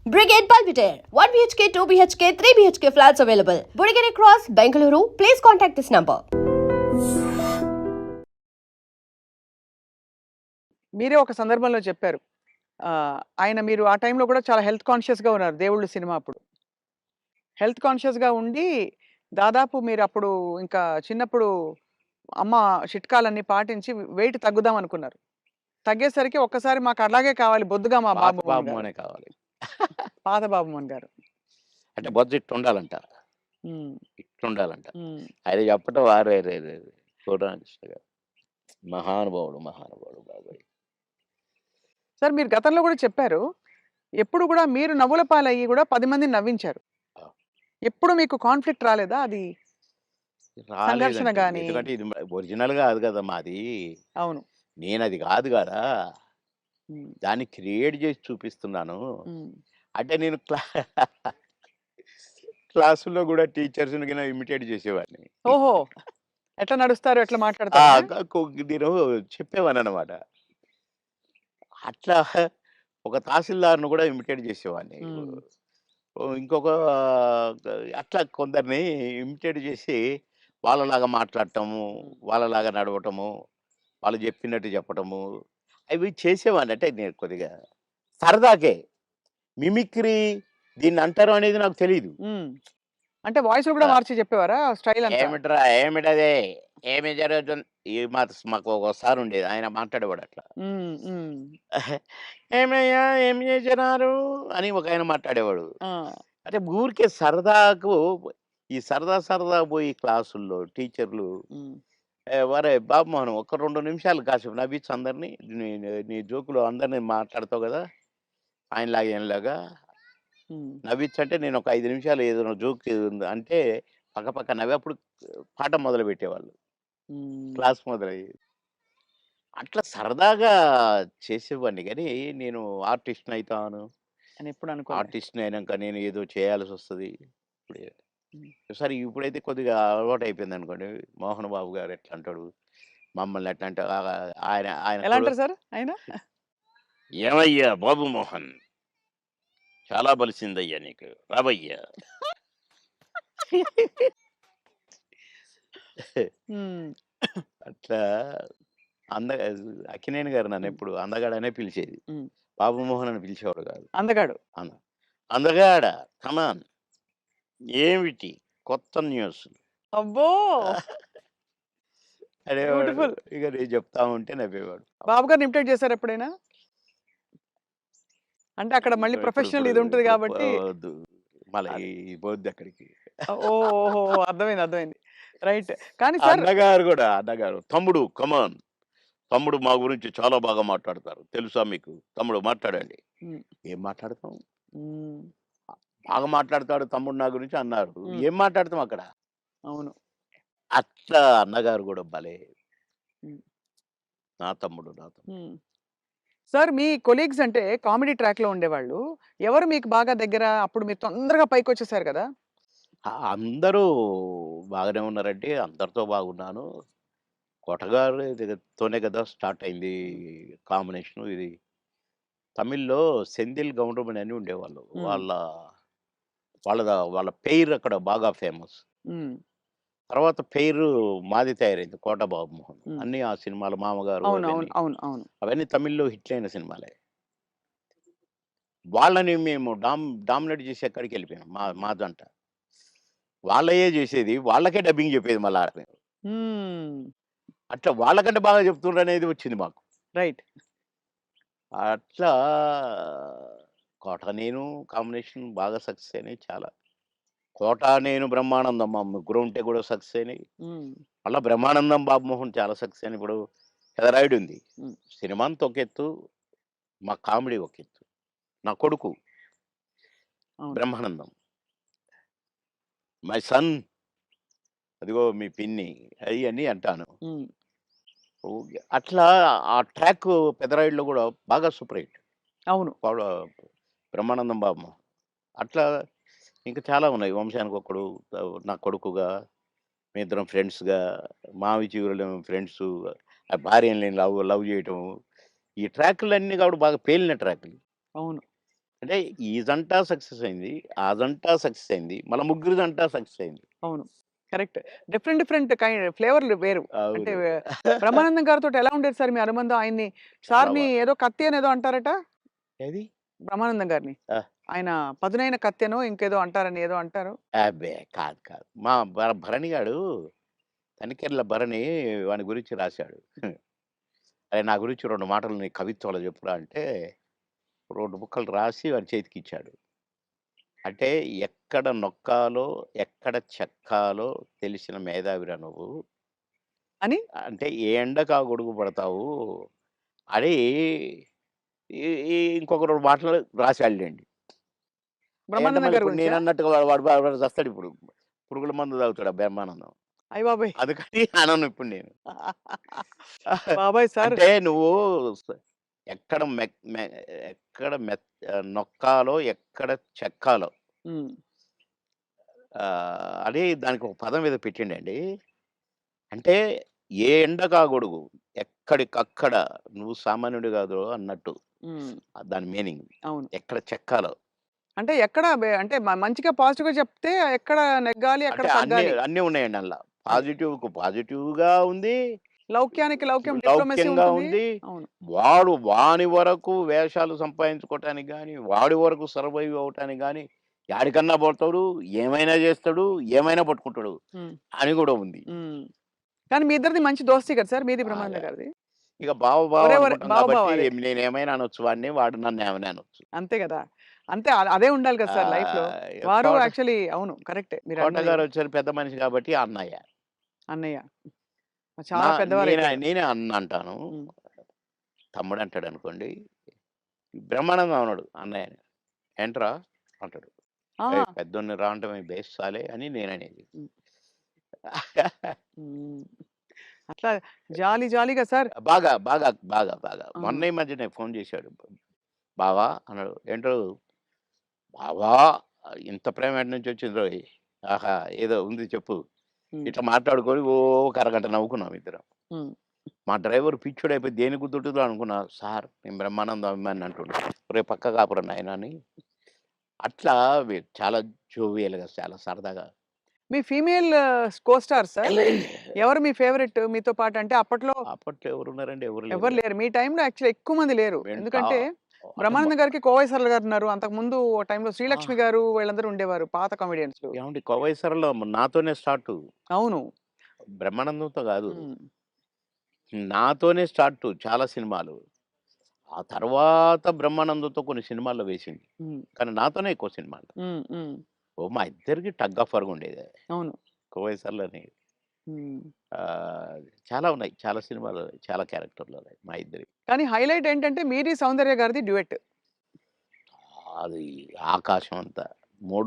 Brigade Palpitaire, 1 BHK, 2 BHK, 3 BHK flats available. Burigere Cross, Bengaluru. Please contact this number. మీరే ఒక సందర్భంలో చెప్పారు. ఆయన మీరు ఆ టైంలో కూడా చాలా హెల్త్ కాన్షియస్‌గా ఉన్నారు 'దేవుళ్ళు' సినిమా అప్పుడు. హెల్త్ కాన్షియస్‌గా ఉండి దాదాపు మీరప్పుడు ఇంకా చిన్నప్పుడు అమ్మ చిట్కాలన్నీ పాటించి వెయిట్ తగ్గుదాం అనుకున్నారు. తగ్గేసరికి ఒక్కసారి మాకు అలాగే కావాలి బొద్దుగా మా పాత బాబు మోహన్ గారు. బాబుమోనే కావాలి. పాత బాబు మోహన్ గారు. అంటే బొజ్జ ఇట్టుండాలంట. హ్మ్. ఇట్టుండాలంట. హ్మ్. ఆయన చెప్పటం వారేరేరే పూర్ణకృష్ణ గారు. మహానుభావుడు, మహానుభావుడు బాబాయ్. సార్ మీరు గతంలో కూడా చెప్పారు. ఎప్పుడు కూడా మీరు నవ్వుల పాలయ్యి కూడా 10 మందిని నవ్వించారు. ఆ! ఎప్పుడు మీకు కాన్‌ఫ్లిక్ట్ రాలేదా? అది సంఘర్షణ రాలేదండి. గాని ఎందుకంటే ఇది ఒరిజినల్ కాదు కదా మాది. అవును. నేనది కాదు కదా! హ్మ్. దాన్ని క్రియేట్ చేసి చూపిస్తున్నాను. హ్మ్. అంటే నేను క్లాసుల్లో కూడా టీచర్స్‌ని గిన ఇమిటేట్ చేసేవాడిని. ఓహో! ఎట్లా నడుస్తారు? ఎట్లా ఆ! మాట్లాడతారనా? నేను చెప్పేవాడిననమాట. అట్లా ఒక తహసీల్దార్‌ని కూడా ఇమిటేట్ చేసేవాడిని. హ్మ్. ఇంకొక అట్లా కొందరిని ఇమిటేట్ చేసి వాళ్ళలాగా మాట్లాడటము, హ్మ్. వాళ్ళలాగా నడవటము, వాళ్ళు చెప్పినట్టు చెప్పటము, అవి చేసేవాడిని. అంటే నేను కొద్దిగా సరదాకే. మిమిక్రీ దీన్నంటారు అనేది నాకు తెలీదు. హ్మ్. అంటే వాయిస్‌లు కూడా ఆ! మార్చి చెప్పేవారా? స్టైల్ అంతా? ఏమిట్రా ఏమిటది? ఏమి జరుగుతుంది? మాకు ఒక సారుండేది. ఆయన మాట్లాడేవాడు అట్లా. హ్మ్. హ్మ్. "ఏమయ్యా ఏం చేసినారు?" అని ఒకాయన మాట్లాడేవాడు. ఆ! అంటే ఊరికే సరదాకు ఈ సరదా సరదా పోయి క్లాసుల్లో టీచర్లు హ్మ్. "ఒరేయ్ బాబు మోహన్ ఒక 2 నిమిషాలు కాసేపు నవ్వించు అందరిని. నీ నీ జోకులు అందరిని మాట్లాడతావు కదా! ఆయనలాగా ఈయనలాగా హ్మ్. నవ్వించంటే నేను ఒక 5 నిమిషాలు ఏదైనా జోక్ అంటే పక్కపక్క నవ్వి అప్పుడు పాఠం మొదలుపెట్టేవాళ్ళు. హ్మ్. క్లాస్ మొదలయ్యేది. అట్లా సరదాగా చేసేవాడిని గానీ, నేను ఆర్టిస్ట్‌ని అయితాను. అని ఎప్పుడు అనుకోలే. ఆర్టిస్ట్‌ని అయినంక నేను ఏదో చేయాల్సొస్తది. ఇప్పుడే హ్మ్. సరే ఇప్పుడైతే కొద్దిగా అలవాటయిపోయిందనుకోండి. మోహన్ బాబు గారు ఎట్లా అంటాడు, మమ్మల్ని ఎట్లా అంటే ఆయన ఆయన ఎలా అంటారు సార్ ఆయన? "ఏమయ్యా బాబు మోహన్ చాలా బలిసిందయ్యా నీకు. రావయ్యా." హ్మ్. అట్లా అంద అక్కినేని గారు హ్మ్. నన్నెప్పుడు అందగాడనే పిలిచేది. హ్మ్. బాబు మోహన్ అని పిలిచేవాడు కాదు. అందగాడు. అంద అందగాడ కమాన్ ఏమిటి కొత్త న్యూస్ అబ్బో! అనేవాడు. బ్యూటిఫుల్. ఇక నేను చెప్తా ఉంటే నవ్వేవాడు. బాబు గారిని ఇమిటేట్ చేసారా ఎప్పుడైనా? అంటే అక్కడ మళ్ళీ ఇప్పుడు ప్రొఫెషనల్ ఇప్పుడు ఇది ఉంటది ఇప్పుడు కాబట్టి వద్దు. మళ్ళీ అది. పోద్ది అక్కడికి. ఓహోహో! అర్థమైంది. అర్థమైంది. రైట్. కానీ సార్ అన్నగారు కూడా అన్నగారు తమ్ముడు కమాన్ తమ్ముడు మా గురించి చాలా బాగా మాట్లాడతారు. తెలుసా మీకు? తమ్ముడు మాట్లాడండి. హ్మ్. ఏం మాట్లాడతాం? హ్మ్. బాగా మాట్లాడతాడు తమ్ముడు నా గురించి అన్నారు. హ్మ్. ఏం మాట్లాడతాం అక్కడ? అవును. అట్లా అన్నగారు కూడా భలే హ్మ్. నా తమ్ముడు, నా తమ్ముడు. హ్మ్. సార్ మీ కొలీగ్స్ అంటే కామెడీ ట్రాక్‌లో ఉండేవాళ్ళు. ఎవరు మీకు బాగా దగ్గర? అప్పుడు మీరు తొందరగా పైకొచ్చేసారు గదా! అందరూ బాగానే ఉన్నారండి. అందరితో బాగున్నాను. కొటగారి తోనే కదా స్టార్ట్ అయింది హ్మ్. కాంబినేషను ఇది. తమిళ్‌లో సెంధిల్ గౌండమణి అని ఉండేవాళ్ళు. హ్మ్. వాళ్ళ పెయిర్ అక్కడ బాగా ఫేమస్. హ్మ్. తర్వాత పెయిరు మాది తయారైంది 'కోట బాబుమోహన్.' హ్మ్. అన్నీ ఆ సినిమాలు 'మామగారు' అవును. అవును. అవన్నీ. అవును. అవును. అవన్నీ తమిళ్‌లో హిట్లయిన సినిమాలే. వాళ్ళని మేము డామినేట్ చేసి ఎక్కడికెళ్ళిపోయాం మా జంట. వాళ్ళయ్యే చేసేది. వాళ్ళకే డబ్బింగ్ చెప్పేది మళ్ళా మేము. హ్మ్. అట్లా వాళ్ళకంటే బాగా చెప్తుర్రనేది వచ్చింది మాకు. రైట్. అట్లా 'కోట నేను' కాంబినేషన్ బాగా సక్సెస్ అయినాయి చాలా. 'కోట నేను' 'బ్రహ్మానందం' మా ముగ్గురం ఉంటే కూడా సక్సెస్ అయినాయి. హ్మ్. మళ్ళా 'బ్రహ్మానందం' 'బాబుమోహన్' చాలా సక్సెస్ అయినాయి. ఇప్పుడు 'పెదరాయుడు' ఉంది. హ్మ్. సినిమా అంతా ఒక ఎత్తు, మా కామెడీ ఒక ఎత్తు. నా కొడుకు అవును. 'బ్రహ్మానందం' మై సన్ అదిగో మీ పిన్ని అయన్నీ అంటాను. హ్మ్. ఓకే. అట్లా ఆ ట్రాక్ 'పెదరాయుడులో' కూడా బాగా సూపర్ హిట్. అవును. వాడు 'బ్రహ్మానందం' బాబు. అట్లా ఇంకా చాలా ఉన్నాయి. 'వంశానికొక్కడు', నా కొడుకుగా, మేమిద్దరం ఫ్రెండ్స్‌గా, 'మావి చిగురులేమో' ఫ్రెండ్సు, ఆ భార్యని నేను లవ్ లవ్ చేయటము. ఈ ట్రాకులన్నీ కూడా బాగా పేలిన ట్రాకులు. అవును. అంటే ఈ జంట సక్సెస్ అయింది. ఆ జంట సక్సెస్ అయింది. మళ్ళా ముగ్గురు జంట సక్సెస్ అయింది. అవును. కరెక్ట్. డిఫరెంట్ డిఫరెంట్ ఫ్లేవర్‌లు వేరు. అంటే అవును. బ్రహ్మానందం గారితోటి ఎలా ఉండేది సార్ మీ అనుబంధం? ఆయన్ని చాలా సార్‌ని ఏదో కత్తి అనేదో అంటారట? ఏది? బ్రహ్మానందం గారిని. ఆ! ఆయన పదునైన కత్తెనో ఇంకేదో అంటారని ఏదో అంటారు. అబ్బే! కాదు, కాదు. మా భరణి గాడు తనికెర్ల భరణి వాని గురించి రాశాడు. అరే! నా గురించి 2 మాటలు నీ కవిత్వంలో చెప్పురా అంటే 2 ముక్కలు రాసి వాని చేతికిచ్చాడు. అంటే ఎక్కడ నొక్కాలో, ఎక్కడ చెక్కాలో తెలిసిన మేధావిరా నువ్వు. అని అంటే ఏ ఎండకు ఆ గొడుగు పడతావు అని ఈ ఈ ఇంకొక 2 మాటలు రాసాడులెండి. అయంటే బ్రహ్మానందం మళ్ళీ గారి ఇప్పుడు గురించా? నేనన్నట్టుగా వాడు చస్తాడిప్పుడు. పురుగుల మందు తాగుతాడు ఆ బ్రహ్మానందం. అయ్య బాబోయ్! అందుకని అనను ఇప్పుడు నేను. బాబోయ్! సార్ అంటే నువ్వు స ఎక్కడ ఎక్కడ నొక్కాలో, ఎక్కడ చెక్కాలో హ్మ్. అని దానికి ఒక పదం ఏదో పెట్టిండండి. అంటే ఏ ఎండకా గొడుగు, ఎక్కడికక్కడ నువ్వు సామాన్యుడు కాదు అన్నట్టు. హ్మ్. దాని మీనింగ్. అవును. ఎక్కడ చెక్కాలో. అంటే ఎక్కడ అంటే మంచిగా పాజిటివ్‌గా చెప్తే ఎక్కడ నెగ్గాలి, ఎక్కడ అంటే అన్నీ తగ్గాలి. అన్నీ ఉన్నాయండి అందులో. అది. పాజిటివ్‌కు పాజిటివ్‌గా ఉంది. లౌక్యానికి లౌక్యం డిప్లొమసీ లౌక్యంగా ఉంటుంది. ఉంది. అవును. వాని వరకు వేషాలు సంపాదించుకోవటానికి గాని, వాడి వరకు సర్వైవ్ అవ్వటానికి గాని, యాడికన్నా పోతాడు, ఏమైనా చేస్తాడు, ఏమైనా పట్టుకుంటాడు హ్మ్. అని కూడా ఉంది. హ్మ్. కానీ మీ ఇద్దరిది మంచి దోస్తీ కదా సార్! మీది బాగా. బ్రహ్మానందం గారిది. ఇక బావ ఒరే! అనుకుంటాం బావ బావ కాబట్టి అదే. నేనేమైనా అనొచ్చు వాడిని, వాడు నన్నేమైనా అనొచ్చు. అంతే గదా! అంతే అదే ఉండాలి కదా సార్ లైఫ్‌లో. ఆహ్, వారు కోట యాక్చువల్లీ అవును. కరెక్టే కోట మీరన్నది. గారొచ్చారు పెద్ద మనిషి కాబట్టి అన్నయ్య. అన్నయ్య. చాలా పెద్దవారైపోయారు. నేనే అన్న అంటాను. హ్మ్. తమ్ముడంటాడనుకోండి. బ్రహ్మానందం అనడు అన్నయ్యని. ఏంట్రా అంటాడు. ఆహా! ఏయ్! పెద్దోడిని రా అంటే బేస్సాలే అని నేననేది. హ్మ్. హ్మ్. అట్లా జాలీ జాలీగా సార్. బాగా. ఆ! మొన్న ఈ మధ్యనే ఫోను చేశాడు. బావా అన్నాడు. ఏంటో బావా ఇంత ప్రేమ ఎటు నుంచొచ్చిందోయ్! ఆహా! ఏదో ఉంది చెప్పు. హ్మ్. ఇట్లా మాట్లాడుకొని ఓ ఒక అరగంట నవ్వుకున్నాం ఇద్దరం. హ్మ్. మా డ్రైవర్ పిచ్చోడైపోయి దేనికి గుద్దుతుందో అనుకున్నా. సార్ నేను బ్రహ్మానందం అభిమానిని అంటుండు. ఒరేయ్ పక్కకు ఆపురా నాయనా అని. అట్లా చాలా జోవియల్‌గా చాలా సరదాగా మీ ఫీమేల్ కో స్టార్ సార్? ఎవరు మీ ఫేవరెట్ మీతో పాటు? అంటే అప్పట్లో అప్పట్లో ఎవరున్నారండి? ఎవరు లేరు ఎవరు గదా! లేరు. మీ టైమ్‌లో యాక్చువల్లీ ఎక్కువ మంది లేరు. వెంట ఎందుకంటే అంటే బ్రహ్మానందం గారికి కోవై సరళ గారున్నారు. అంతకుముందు ఓ టైమ్‌లో ఆ! శ్రీలక్ష్మి గారు వీళ్ళందరూ ఉండేవారు పాత కామెడియన్స్‌లు. ఏవండీ 'కోవై సరళ' నాతోనే స్టార్టు. అవును. బ్రహ్మానందంతో గాదు. హ్మ్. నాతోనే స్టార్టు చాలా సినిమాలు. ఆ తర్వాత బ్రహ్మానందంతో కొన్ని సినిమాల్లో వేసింది. హ్మ్. కానీ నాతోనే ఎక్కువ సినిమాలు. హ్మ్. హ్మ్. మా ఇద్దరికి టగ్ ఆఫ్ వార్‌గా ఉండేది. అవును. 'కోవై సరళని' హ్మ్. ఆహ్, చాలా ఉన్నాయి. చాలా సినిమాలు, చాలా క్యారెక్టర్‌లు ఉన్నాయి మా ఇద్దరివి. కానీ హైలైట్ ఏంటంటే మీది సౌందర్య గారిది డ్యూయెట్. అది ఆకాశం అంత. 3